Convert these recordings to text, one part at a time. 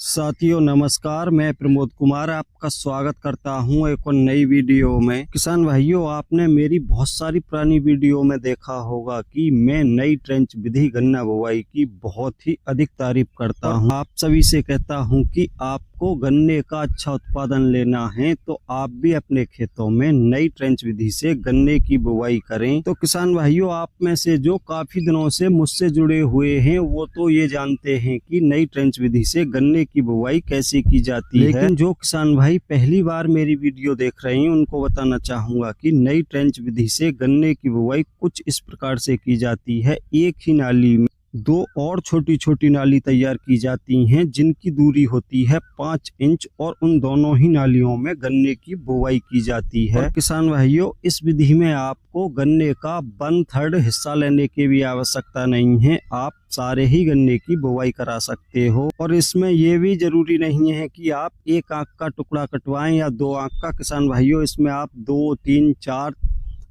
साथियों नमस्कार, मैं प्रमोद कुमार आपका स्वागत करता हूं एक और नई वीडियो में। किसान भाइयों, आपने मेरी बहुत सारी पुरानी वीडियो में देखा होगा कि मैं नई ट्रेंच विधि गन्ना बुवाई की बहुत ही अधिक तारीफ करता हूं। आप सभी से कहता हूं कि आपको गन्ने का अच्छा उत्पादन लेना है तो आप भी अपने खेतों में नई ट्रेंच विधि से गन्ने की बुवाई करें। तो किसान भाइयों, आप में से जो काफी दिनों से मुझसे जुड़े हुए हैं वो तो ये जानते हैं कि नई ट्रेंच विधि से गन्ने की बुवाई कैसे की जाती है, लेकिन जो किसान भाई पहली बार मेरी वीडियो देख रहे हैं उनको बताना चाहूंगा कि नई ट्रेंच विधि से गन्ने की बुवाई कुछ इस प्रकार से की जाती है। एक ही नाली में दो और छोटी छोटी नाली तैयार की जाती हैं जिनकी दूरी होती है 5 इंच और उन दोनों ही नालियों में गन्ने की बुवाई की जाती है। और किसान भाइयों, इस विधि में आपको गन्ने का 1/3 हिस्सा लेने की भी आवश्यकता नहीं है, आप सारे ही गन्ने की बुवाई करा सकते हो। और इसमें ये भी जरूरी नहीं है कि आप एक आंख का टुकड़ा कटवाएं या 2 आंख का। किसान भाइयों, इसमें आप 2, 3, 4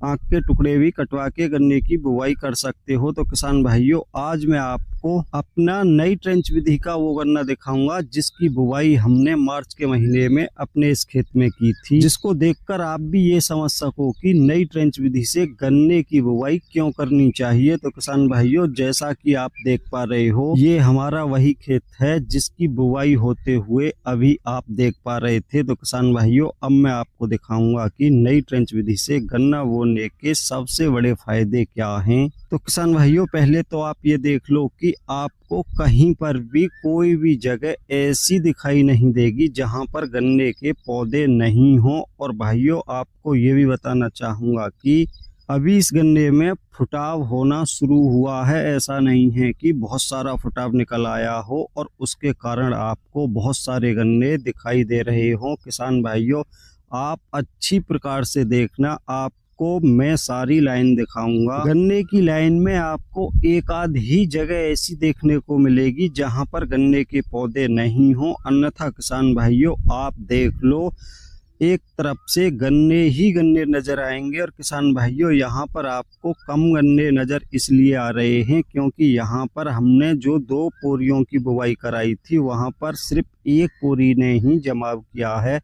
आंख के टुकड़े भी कटवा के गन्ने की बुवाई कर सकते हो। तो किसान भाइयों, आज मैं आपको अपना नई ट्रेंच विधि का वो गन्ना दिखाऊंगा जिसकी बुवाई हमने मार्च के महीने में अपने इस खेत में की थी, जिसको देखकर आप भी ये समझ सको कि नई ट्रेंच विधि से गन्ने की बुवाई क्यों करनी चाहिए। तो किसान भाइयों, जैसा कि आप देख पा रहे हो, ये हमारा वही खेत है जिसकी बुवाई होते हुए अभी आप देख पा रहे थे। तो किसान भाइयों, अब मैं आपको दिखाऊंगा कि नई ट्रेंच विधि से गन्ना बोने के सबसे बड़े फायदे क्या हैं। तो किसान भाइयों, पहले तो आप ये देख लो कि आपको कहीं पर भी कोई भी जगह ऐसी दिखाई नहीं देगी जहां पर गन्ने के पौधे नहीं हो। और भाइयों, आपको ये भी बताना चाहूंगा कि अभी इस गन्ने में फुटाव होना शुरू हुआ है। ऐसा नहीं है कि बहुत सारा फुटाव निकल आया हो और उसके कारण आपको बहुत सारे गन्ने दिखाई दे रहे हो। किसान भाइयों, आप अच्छी प्रकार से देखना, आप को मैं सारी लाइन दिखाऊंगा। गन्ने की लाइन में आपको एक आध ही जगह ऐसी देखने को मिलेगी जहां पर गन्ने के पौधे नहीं हो, अन्यथा किसान भाइयों आप देख लो एक तरफ से गन्ने ही गन्ने नजर आएंगे। और किसान भाइयों, यहाँ पर आपको कम गन्ने नजर इसलिए आ रहे हैं क्योंकि यहाँ पर हमने जो 2 पोरियों की बुवाई कराई थी वहां पर सिर्फ एक पोरी ने ही जमाव किया है।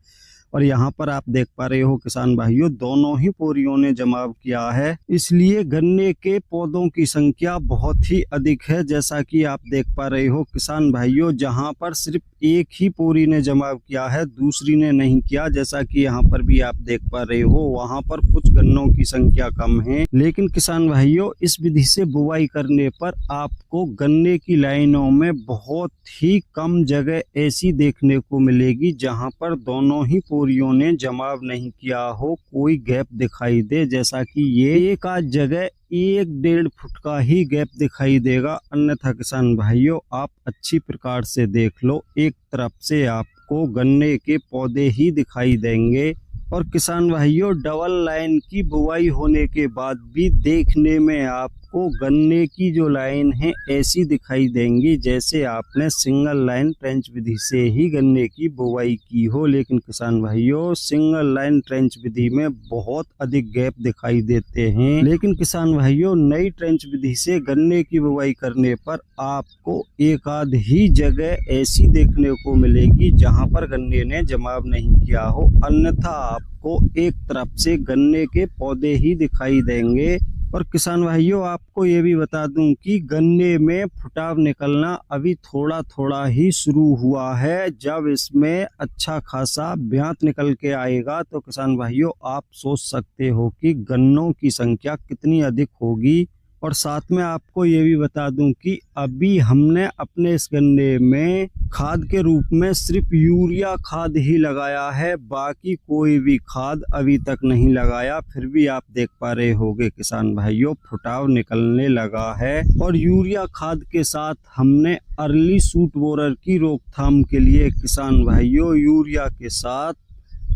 और यहाँ पर आप देख पा रहे हो किसान भाइयों, दोनों ही पोरियों ने जमाव किया है, इसलिए गन्ने के पौधों की संख्या बहुत ही अधिक है। जैसा कि आप देख पा रहे हो किसान भाइयों, जहाँ पर सिर्फ एक ही पोरी ने जमाव किया है, दूसरी ने नहीं किया, जैसा कि यहाँ पर भी आप देख पा रहे हो, वहाँ पर कुछ गन्नों की संख्या कम है। लेकिन किसान भाइयों, इस विधि से बुवाई करने पर आपको गन्ने की लाइनों में बहुत ही कम जगह ऐसी देखने को मिलेगी जहाँ पर दोनों ही पोरियों ने जमाव नहीं किया हो, कोई गैप दिखाई दे। जैसा कि ये एक आध जगह 1-1.5 फुट का ही गैप दिखाई देगा, अन्यथा किसान भाइयों आप अच्छी प्रकार से देख लो, एक तरफ से आपको गन्ने के पौधे ही दिखाई देंगे। और किसान भाइयों, डबल लाइन की बुवाई होने के बाद भी देखने में आपको गन्ने की जो लाइन है ऐसी दिखाई देंगी जैसे आपने सिंगल लाइन ट्रेंच विधि से ही गन्ने की बुवाई की हो। लेकिन किसान भाइयों, सिंगल लाइन ट्रेंच विधि में बहुत अधिक गैप दिखाई देते हैं। लेकिन किसान भाइयों, नई ट्रेंच विधि से गन्ने की बुवाई करने पर आपको एक आध ही जगह ऐसी देखने को मिलेगी जहां पर गन्ने ने जमाव नहीं किया हो, अन्यथा आपको एक तरफ से गन्ने के पौधे ही दिखाई देंगे। और किसान भाइयों, आपको ये भी बता दूं कि गन्ने में फुटाव निकलना अभी थोड़ा थोड़ा ही शुरू हुआ है। जब इसमें अच्छा खासा ब्यांत निकल के आएगा तो किसान भाइयों आप सोच सकते हो कि गन्नों की संख्या कितनी अधिक होगी। और साथ में आपको ये भी बता दूं कि अभी हमने अपने इस गन्ने में खाद के रूप में सिर्फ यूरिया खाद ही लगाया है, बाकी कोई भी खाद अभी तक नहीं लगाया। फिर भी आप देख पा रहे होंगे किसान भाइयों, फुटाव निकलने लगा है। और यूरिया खाद के साथ हमने अर्ली सूट बोरर की रोकथाम के लिए किसान भाइयों यूरिया के साथ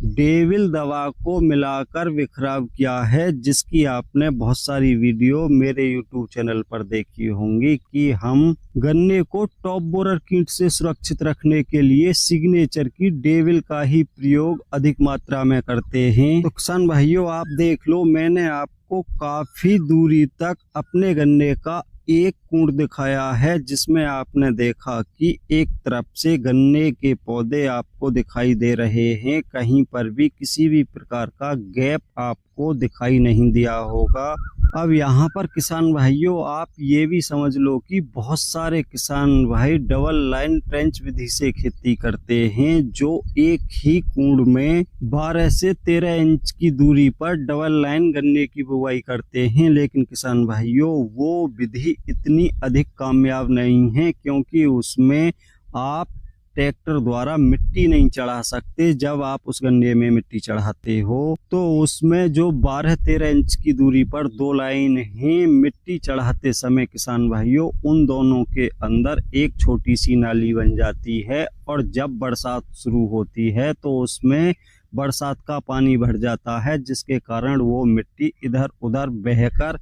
डेविल दवा को मिलाकर बिखराव किया है, जिसकी आपने बहुत सारी वीडियो मेरे YouTube चैनल पर देखी होंगी कि हम गन्ने को टॉप बोरर कीट से सुरक्षित रखने के लिए सिग्नेचर की डेविल का ही प्रयोग अधिक मात्रा में करते हैं। तो किसान भाइयों आप देख लो, मैंने आपको काफी दूरी तक अपने गन्ने का एक कूड़ दिखाया है जिसमें आपने देखा कि एक तरफ से गन्ने के पौधे आपको दिखाई दे रहे हैं, कहीं पर भी किसी भी प्रकार का गैप आपको दिखाई नहीं दिया होगा। अब यहाँ पर किसान भाइयों आप ये भी समझ लो कि बहुत सारे किसान भाई डबल लाइन ट्रेंच विधि से खेती करते हैं, जो एक ही कूड़ में 12 से 13 इंच की दूरी पर डबल लाइन गन्ने की बुवाई करते हैं। लेकिन किसान भाइयों वो विधि इतनी अधिक कामयाब नहीं है, क्योंकि उसमें आप ट्रैक्टर द्वारा मिट्टी नहीं चढ़ा सकते। जब आप उस गन्ने में मिट्टी चढ़ाते हो तो उसमें जो 12-13 इंच की दूरी पर 2 लाइन है, मिट्टी चढ़ाते समय किसान भाइयों उन दोनों के अंदर एक छोटी सी नाली बन जाती है, और जब बरसात शुरू होती है तो उसमें बरसात का पानी भर जाता है, जिसके कारण वो मिट्टी इधर उधर बहकर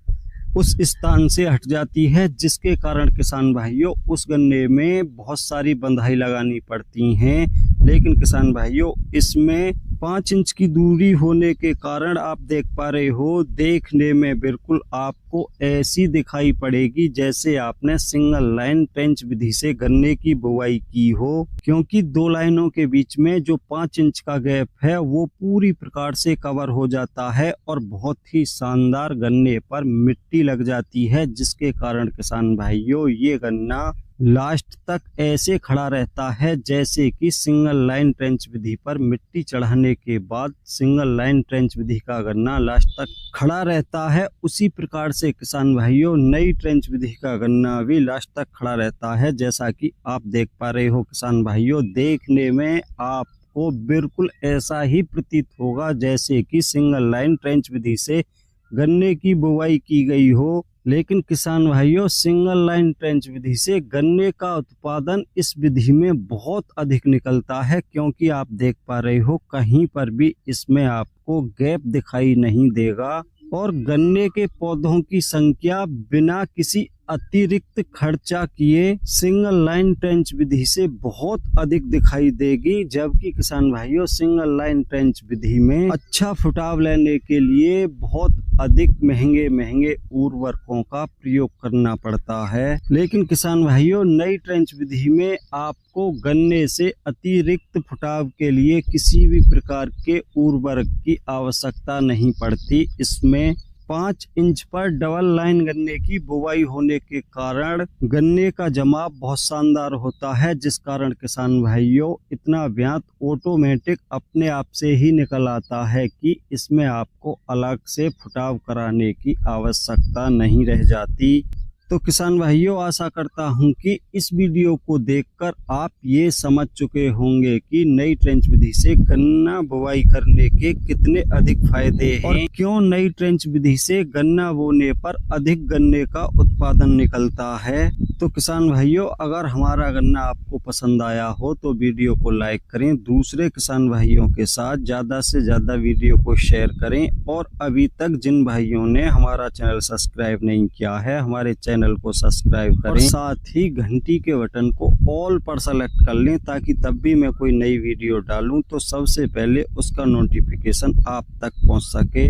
उस स्थान से हट जाती है, जिसके कारण किसान भाइयों उस गन्ने में बहुत सारी बंधाई लगानी पड़ती हैं। लेकिन किसान भाइयों इसमें 5 इंच की दूरी होने के कारण आप देख पा रहे हो, देखने में बिल्कुल आपको ऐसी दिखाई पड़ेगी जैसे आपने सिंगल लाइन ट्रेंच विधि से गन्ने की बुवाई की हो, क्योंकि 2 लाइनों के बीच में जो 5 इंच का गैप है वो पूरी प्रकार से कवर हो जाता है और बहुत ही शानदार गन्ने पर मिट्टी लग जाती है, जिसके कारण किसान भाइयों ये गन्ना लास्ट तक ऐसे खड़ा रहता है जैसे कि सिंगल लाइन ट्रेंच विधि पर मिट्टी चढ़ाने के बाद सिंगल लाइन ट्रेंच विधि का गन्ना लास्ट तक खड़ा रहता है। उसी प्रकार से किसान भाइयों नई ट्रेंच विधि का गन्ना भी लास्ट तक खड़ा रहता है, जैसा कि आप देख पा रहे हो किसान भाइयों। देखने में आपको बिल्कुल ऐसा ही प्रतीत होगा जैसे कि सिंगल लाइन ट्रेंच विधि से गन्ने की बुवाई की गई हो। लेकिन किसान भाइयों सिंगल लाइन ट्रेंच विधि से गन्ने का उत्पादन इस विधि में बहुत अधिक निकलता है, क्योंकि आप देख पा रहे हो कहीं पर भी इसमें आपको गैप दिखाई नहीं देगा, और गन्ने के पौधों की संख्या बिना किसी अतिरिक्त खर्चा किए सिंगल लाइन ट्रेंच विधि से बहुत अधिक दिखाई देगी। जबकि किसान भाइयों सिंगल लाइन ट्रेंच विधि में अच्छा फुटाव लेने के लिए बहुत अधिक महंगे उर्वरकों का प्रयोग करना पड़ता है। लेकिन किसान भाइयों नई ट्रेंच विधि में आपको गन्ने से अतिरिक्त फुटाव के लिए किसी भी प्रकार के उर्वरक की आवश्यकता नहीं पड़ती। इसमें 5 इंच पर डबल लाइन गन्ने की बुवाई होने के कारण गन्ने का जमाव बहुत शानदार होता है, जिस कारण किसान भाइयों इतना ब्यात ऑटोमेटिक अपने आप से ही निकल आता है कि इसमें आपको अलग से फुटाव कराने की आवश्यकता नहीं रह जाती। तो किसान भाइयों आशा करता हूं कि इस वीडियो को देखकर आप ये समझ चुके होंगे कि नई ट्रेंच विधि से गन्ना बुवाई करने के कितने अधिक फायदे हैं और क्यों नई ट्रेंच विधि से गन्ना बोने पर अधिक गन्ने का उत्पादन निकलता है। तो किसान भाइयों अगर हमारा गन्ना आपको पसंद आया हो तो वीडियो को लाइक करें, दूसरे किसान भाइयों के साथ ज्यादा से ज्यादा वीडियो को शेयर करें, और अभी तक जिन भाइयों ने हमारा चैनल सब्सक्राइब नहीं किया है हमारे चैनल को सब्सक्राइब करें, और साथ ही घंटी के बटन को ऑल पर सेलेक्ट कर लें, ताकि तब भी मैं कोई नई वीडियो डालूं तो सबसे पहले उसका नोटिफिकेशन आप तक पहुंच सके।